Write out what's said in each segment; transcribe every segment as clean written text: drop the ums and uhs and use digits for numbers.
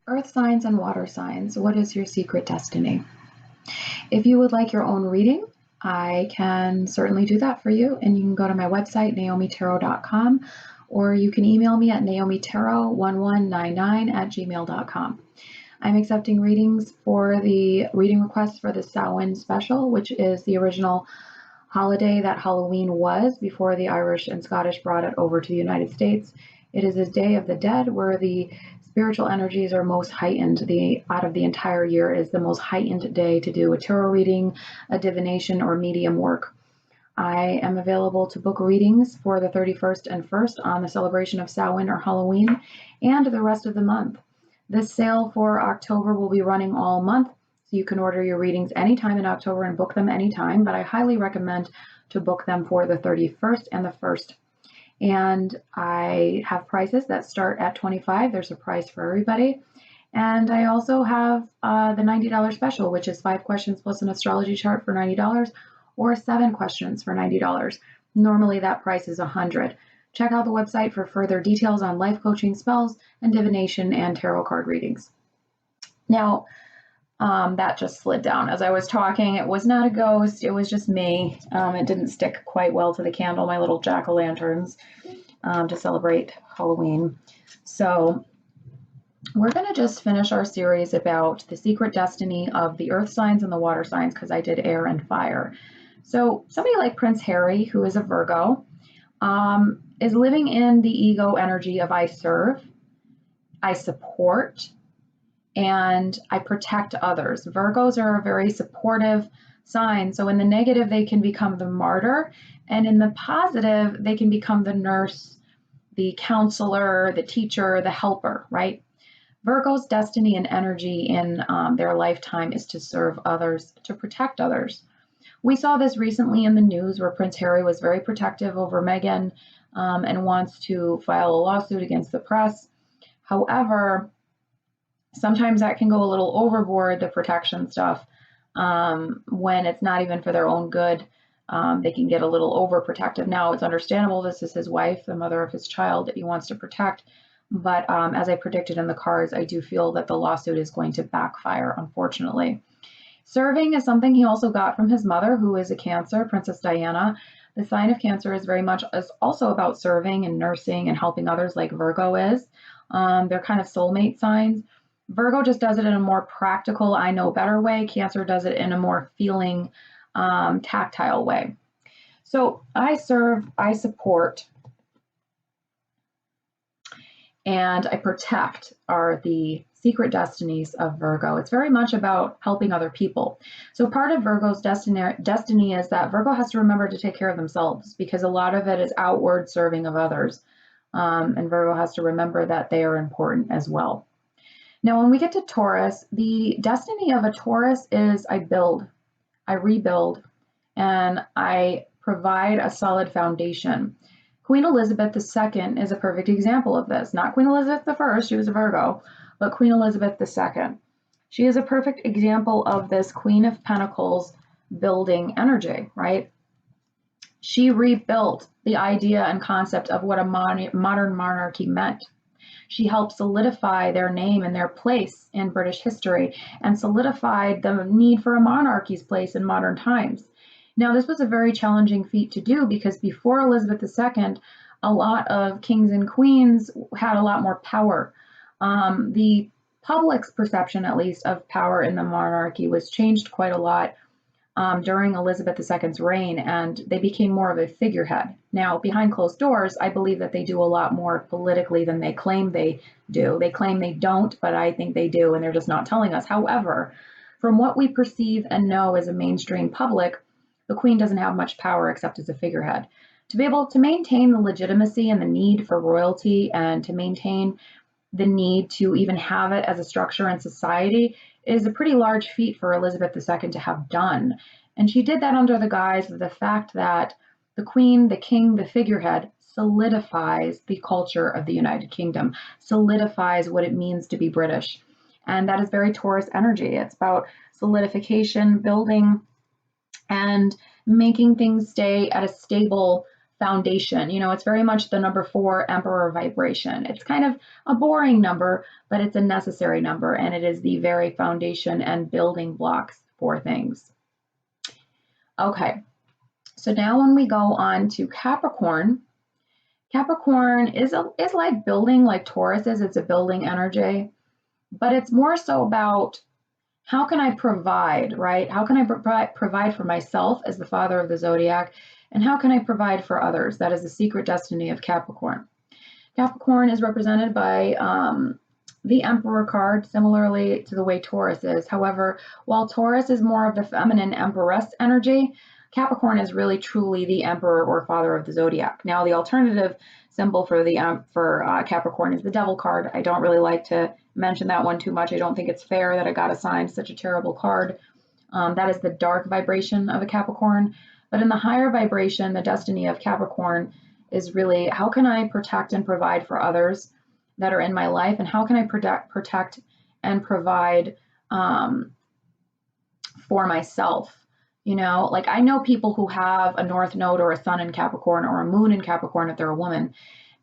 Earth signs and water signs, what is your secret destiny? If you would like your own reading, I can certainly do that for you. And you can go to my website, naomitarot.com, or you can email me at naomitarot1199@gmail.com. I'm accepting readings for the reading requests for the Samhain special, which is the original holiday that Halloween was before the Irish and Scottish brought it over to the United States. It is a Day of the Dead where the spiritual energies are most heightened. Out of the entire year is the most heightened day to do a tarot reading, a divination, or medium work. I am available to book readings for the 31st and 1st on the celebration of Samhain or Halloween and the rest of the month. This sale for October will be running all month, so you can order your readings anytime in October and book them anytime, but I highly recommend to book them for the 31st and the 1st. And I have prices that start at $25. There's a price for everybody. And I also have the $90 special, which is 5 questions plus an astrology chart for $90 or 7 questions for $90. Normally that price is $100. Check out the website for further details on life coaching, spells, and divination and tarot card readings. Now, that just slid down as I was talking. It was not a ghost. It was just me. It didn't stick quite well to the candle, my little jack-o'-lanterns, to celebrate Halloween. So we're going to just finish our series about the secret destiny of the earth signs and the water signs, because I did air and fire. So somebody like Prince Harry, who is a Virgo, is living in the ego energy of I serve, I support, and I protect others. Virgos are a very supportive sign. So in the negative, they can become the martyr, and in the positive, they can become the nurse, the counselor, the teacher, the helper, right? Virgo's destiny and energy in their lifetime is to serve others, to protect others. We saw this recently in the news where Prince Harry was very protective over Meghan and wants to file a lawsuit against the press. However, sometimes that can go a little overboard, the protection stuff, when it's not even for their own good. They can get a little overprotective. Now, it's understandable. This is his wife, the mother of his child, that he wants to protect. But as I predicted in the cards, I do feel that the lawsuit is going to backfire, unfortunately. Serving is something he also got from his mother, who is a Cancer, Princess Diana. The sign of Cancer is very much also about serving and nursing and helping others, like Virgo is. They're kind of soulmate signs. Virgo just does it in a more practical, I know better way. Cancer does it in a more feeling, tactile way. So I serve, I support, and I protect are the secret destinies of Virgo. It's very much about helping other people. So part of Virgo's destiny is that Virgo has to remember to take care of themselves, because a lot of it is outward serving of others. And Virgo has to remember that they are important as well. Now, when we get to Taurus, the destiny of a Taurus is I build, I rebuild, and I provide a solid foundation. Queen Elizabeth II is a perfect example of this. Not Queen Elizabeth I, she was a Virgo, but Queen Elizabeth II. She is a perfect example of this Queen of Pentacles building energy, right? She rebuilt the idea and concept of what a modern monarchy meant. She helped solidify their name and their place in British history, and solidified the need for a monarchy's place in modern times. Now, this was a very challenging feat to do, because before Elizabeth II, a lot of kings and queens had a lot more power. The public's perception, at least, of power in the monarchy was changed quite a lot during Elizabeth II's reign, and they became more of a figurehead. Now, behind closed doors, I believe that they do a lot more politically than they claim they do. They claim they don't, but I think they do, and they're just not telling us. However, from what we perceive and know as a mainstream public, the Queen doesn't have much power except as a figurehead. To be able to maintain the legitimacy and the need for royalty, and to maintain the need to even have it as a structure in society, is a pretty large feat for Elizabeth II to have done. And she did that under the guise of the fact that the Queen, the King, the figurehead solidifies the culture of the United Kingdom, solidifies what it means to be British. And that is very Taurus energy. It's about solidification, building, and making things stay at a stable foundation. You know, it's very much the number 4 Emperor vibration. It's kind of a boring number, but it's a necessary number, and it is the very foundation and building blocks for things. Okay, so now when we go on to Capricorn, Capricorn is like building, like Taurus is. It's a building energy, but it's more so about how can I provide, right? How can I provide for myself as the father of the zodiac, and how can I provide for others? That is the secret destiny of Capricorn. Capricorn is represented by the Emperor card, similarly to the way Taurus is. However, while Taurus is more of the feminine Empress energy, Capricorn is really truly the Emperor or father of the zodiac. Now, the alternative symbol for Capricorn is the Devil card. I don't really like to mention that one too much. I don't think it's fair that I got assigned such a terrible card. That is the dark vibration of a Capricorn. But in the higher vibration, the destiny of Capricorn is really how can I protect and provide for others that are in my life, and how can I protect and provide for myself. You know, like I know people who have a North Node or a Sun in Capricorn or a Moon in Capricorn if they're a woman,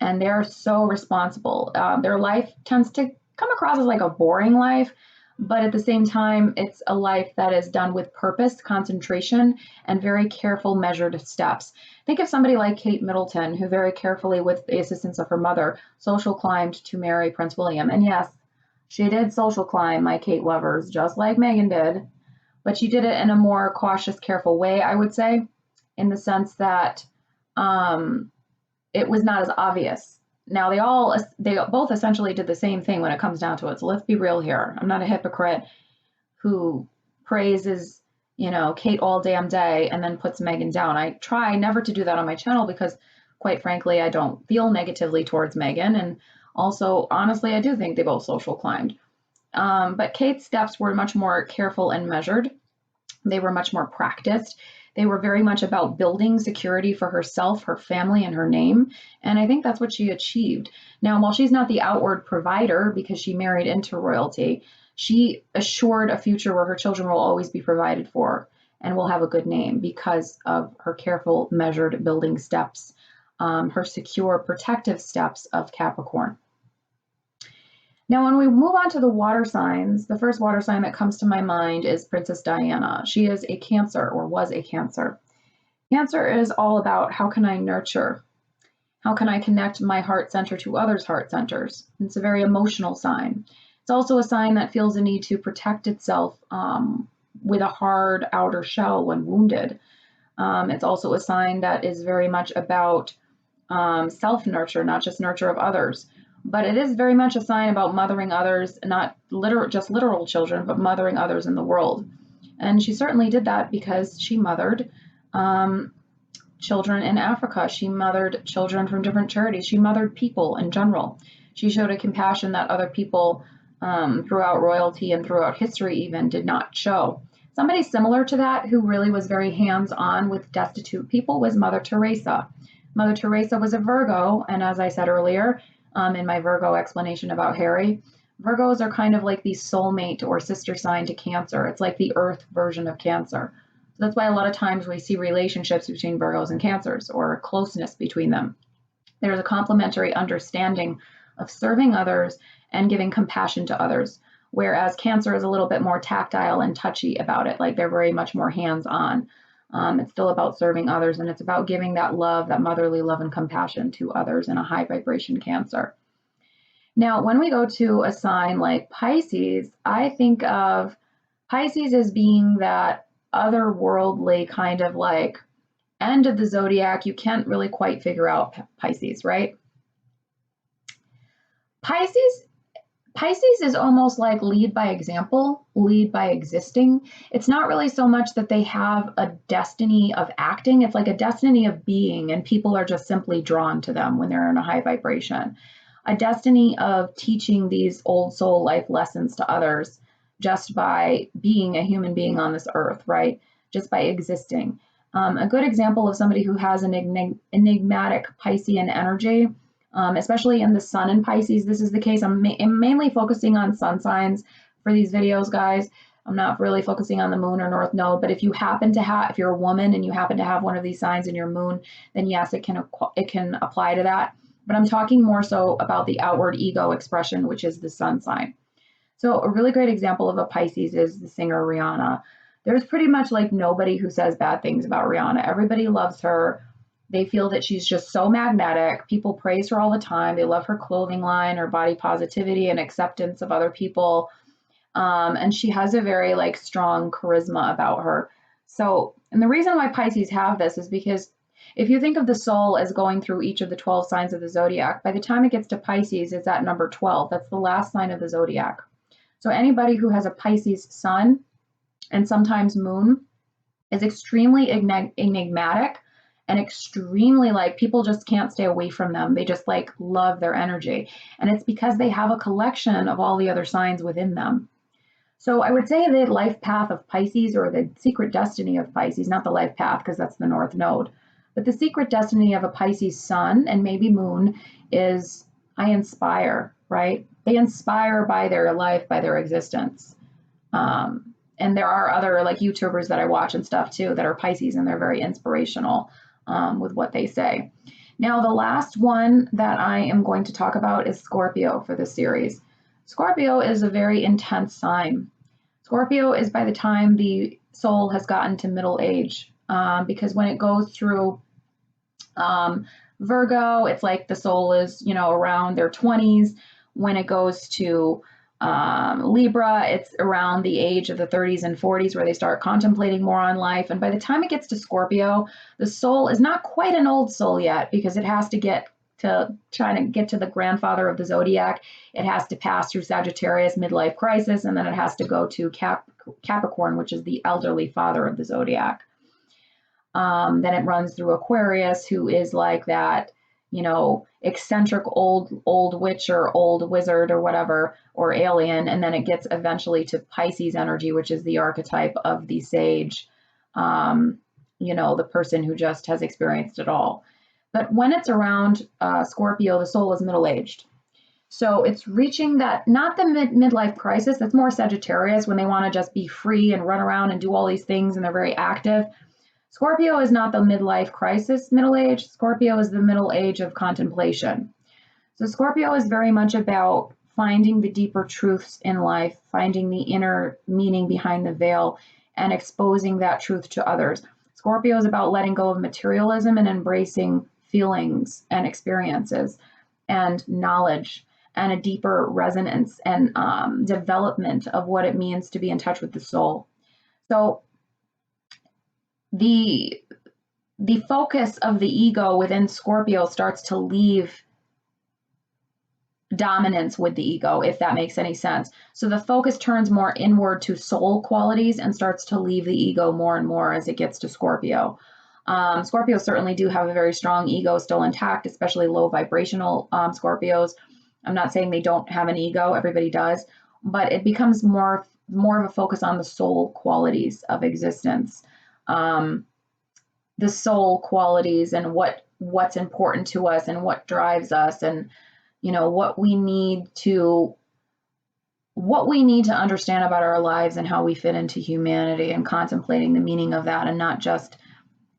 and they're so responsible. Their life tends to come across as like a boring life, but at the same time, it's a life that is done with purpose, concentration, and very careful, measured steps. Think of somebody like Kate Middleton, who very carefully, with the assistance of her mother, social climbed to marry Prince William. And yes, she did social climb, my Kate lovers, just like Meghan did. But she did it in a more cautious, careful way, I would say, in the sense that it was not as obvious. Now, they both essentially did the same thing when it comes down to it. So let's be real here. I'm not a hypocrite who praises, you know, Kate all damn day and then puts Meghan down. I try never to do that on my channel because, quite frankly, I don't feel negatively towards Meghan. And also, honestly, I do think they both social climbed. But Kate's steps were much more careful and measured. They were much more practiced. They were very much about building security for herself, her family, and her name. And I think that's what she achieved. Now, while she's not the outward provider because she married into royalty, she assured a future where her children will always be provided for and will have a good name because of her careful, measured building steps, her secure, protective steps of Capricorn. Now, when we move on to the water signs, the first water sign that comes to my mind is Princess Diana. She is a Cancer, or was a Cancer. Cancer is all about how can I nurture? How can I connect my heart center to others' heart centers? It's a very emotional sign. It's also a sign that feels a need to protect itself with a hard outer shell when wounded. It's also a sign that is very much about self-nurture, not just nurture of others. But it is very much a sign about mothering others, not just literal children, but mothering others in the world. And she certainly did that because she mothered children in Africa. She mothered children from different charities. She mothered people in general. She showed a compassion that other people throughout royalty and throughout history even did not show. Somebody similar to that who really was very hands-on with destitute people was Mother Teresa. Mother Teresa was a Virgo, and as I said earlier, in my Virgo explanation about Harry, Virgos are kind of like the soulmate or sister sign to Cancer. It's like the Earth version of Cancer. So that's why a lot of times we see relationships between Virgos and Cancers or closeness between them. There's a complementary understanding of serving others and giving compassion to others, whereas Cancer is a little bit more tactile and touchy about it. Like they're very much more hands-on. It's still about serving others, and it's about giving that love, that motherly love and compassion to others in a high vibration Cancer. Now, when we go to a sign like Pisces, I think of Pisces as being that otherworldly kind of like end of the zodiac. You can't really quite figure out Pisces, right? Pisces is almost like lead by example, lead by existing. It's not really so much that they have a destiny of acting. It's like a destiny of being, and people are just simply drawn to them when they're in a high vibration. A destiny of teaching these old soul life lessons to others just by being a human being on this earth, right? Just by existing. A good example of somebody who has an enigmatic Piscean energy, especially in the sun in Pisces. This is the case. I'm mainly focusing on sun signs for these videos, guys. I'm not really focusing on the moon or north node, but if you happen to have, if you're a woman and you happen to have one of these signs in your moon, then yes, it can apply to that. But I'm talking more so about the outward ego expression, which is the sun sign. So a really great example of a Pisces is the singer Rihanna. There's pretty much like nobody who says bad things about Rihanna. Everybody loves her. They feel that she's just so magnetic. People praise her all the time. They love her clothing line, her body positivity and acceptance of other people. And she has a very like strong charisma about her. So, and the reason why Pisces have this is because if you think of the soul as going through each of the 12 signs of the zodiac, by the time it gets to Pisces, it's at number 12. That's the last sign of the zodiac. So anybody who has a Pisces sun and sometimes moon is extremely enigmatic and extremely like people just can't stay away from them. They just like love their energy. And it's because they have a collection of all the other signs within them. So I would say the life path of Pisces, or the secret destiny of Pisces, not the life path because that's the north node, but the secret destiny of a Pisces sun and maybe moon is I inspire, right? They inspire by their life, by their existence. And there are other like YouTubers that I watch and stuff too that are Pisces, and they're very inspirational with what they say. Now, the last one that I am going to talk about is Scorpio for this series. Scorpio is a very intense sign. Scorpio is by the time the soul has gotten to middle age, because when it goes through Virgo, it's like the soul is, around their 20s. When it goes to Libra, it's around the age of the 30s and 40s where they start contemplating more on life. And by the time it gets to Scorpio, the soul is not quite an old soul yet because it has to get to trying to get to the grandfather of the zodiac. It has to pass through Sagittarius midlife crisis, and then it has to go to Capricorn, which is the elderly father of the zodiac. Then it runs through Aquarius, who is like that, eccentric old witch or old wizard or whatever, or alien. And then it gets eventually to Pisces energy, which is the archetype of the sage, the person who just has experienced it all. But when it's around Scorpio, the soul is middle-aged. So it's reaching that, not the midlife crisis, that's more Sagittarius when they want to just be free and run around and do all these things and they're very active. Scorpio is not the midlife crisis middle age. Scorpio is the middle age of contemplation. So Scorpio is very much about finding the deeper truths in life, finding the inner meaning behind the veil, and exposing that truth to others. Scorpio is about letting go of materialism and embracing feelings and experiences and knowledge and a deeper resonance and development of what it means to be in touch with the soul. So the focus of the ego within Scorpio starts to leave dominance with the ego, if that makes any sense. So the focus turns more inward to soul qualities and starts to leave the ego more and more as it gets to Scorpio. Scorpios certainly do have a very strong ego still intact, especially low vibrational Scorpios. I'm not saying they don't have an ego, everybody does, but it becomes more of a focus on the soul qualities of existence. The soul qualities and what's important to us and what drives us, and what we need to understand about our lives and how we fit into humanity, and contemplating the meaning of that, and not just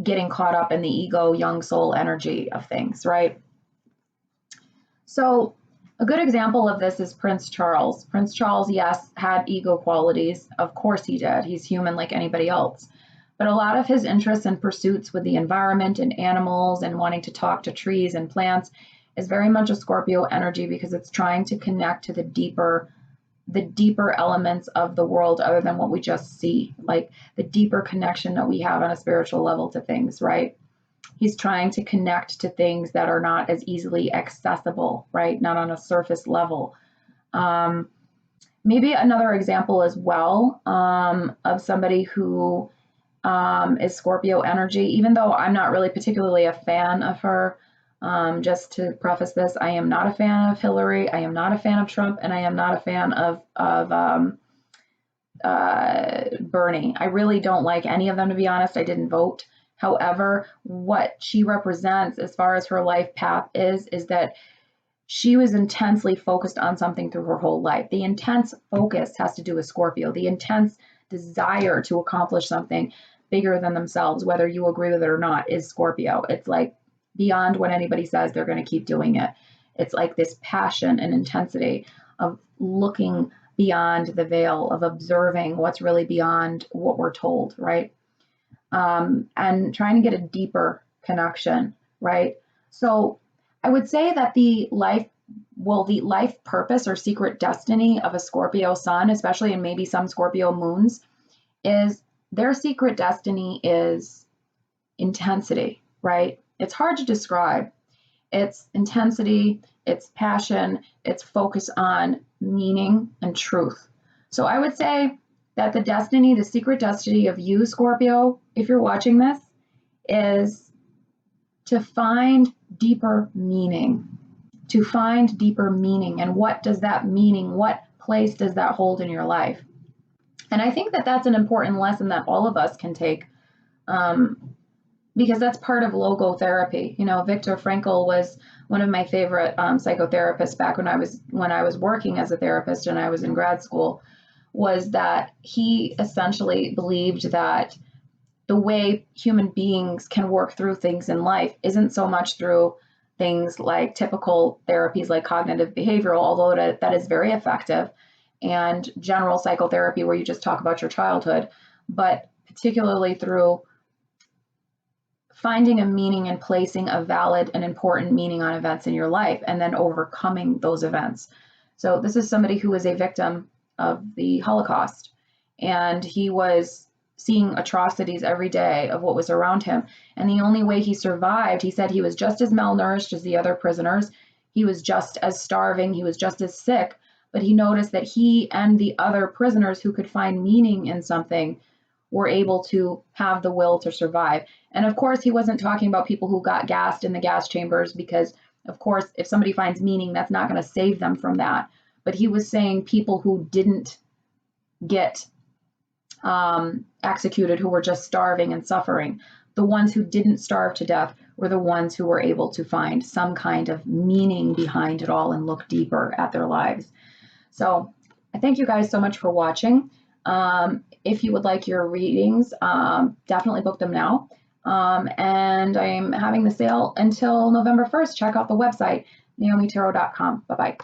getting caught up in the ego young soul energy of things, right? So a good example of this is Prince Charles. Prince Charles, yes, had ego qualities. Of course he did. He's human like anybody else. But a lot of his interests and pursuits with the environment and animals and wanting to talk to trees and plants is very much a Scorpio energy, because it's trying to connect to the deeper elements of the world other than what we just see, like the deeper connection that we have on a spiritual level to things, right? He's trying to connect to things that are not as easily accessible, right? Not on a surface level. Maybe another example as well of somebody who is Scorpio energy, even though I'm not really particularly a fan of her. Just to preface this, I am not a fan of Hillary. I am not a fan of Trump, and I am not a fan of Bernie. I really don't like any of them, to be honest. I didn't vote. However, what she represents as far as her life path is that she was intensely focused on something through her whole life. The intense focus has to do with Scorpio. The intense desire to accomplish something bigger than themselves, whether you agree with it or not, is Scorpio. It's like beyond what anybody says, they're going to keep doing it. It's like this passion and intensity of looking beyond the veil, of observing what's really beyond what we're told, right? And trying to get a deeper connection, right? So I would say that the life purpose or secret destiny of a Scorpio sun, especially in maybe some Scorpio moons, is their secret destiny is intensity, right? It's hard to describe. It's intensity, it's passion, it's focus on meaning and truth. So I would say that the secret destiny of you, Scorpio, if you're watching this, is to find deeper meaning. To find deeper meaning. And what does that meaning, what place does that hold in your life? And I think that that's an important lesson that all of us can take, because that's part of logotherapy. You know, Viktor Frankl was one of my favorite psychotherapists back when I was working as a therapist and I was in grad school, was that he essentially believed that the way human beings can work through things in life isn't so much through things like typical therapies like cognitive behavioral, although that is very effective, and general psychotherapy where you just talk about your childhood, but particularly through finding a meaning and placing a valid and important meaning on events in your life and then overcoming those events. So this is somebody who was a victim of the Holocaust, and he was seeing atrocities every day of what was around him. And the only way he survived, he said he was just as malnourished as the other prisoners. He was just as starving. He was just as sick. But he noticed that he and the other prisoners who could find meaning in something were able to have the will to survive. And of course, he wasn't talking about people who got gassed in the gas chambers, because of course, if somebody finds meaning, that's not going to save them from that. But he was saying people who didn't get executed, who were just starving and suffering. The ones who didn't starve to death were the ones who were able to find some kind of meaning behind it all and look deeper at their lives. So I thank you guys so much for watching. If you would like your readings, definitely book them now. And I'm having the sale until November 1st. Check out the website, naomitarot.com. Bye-bye.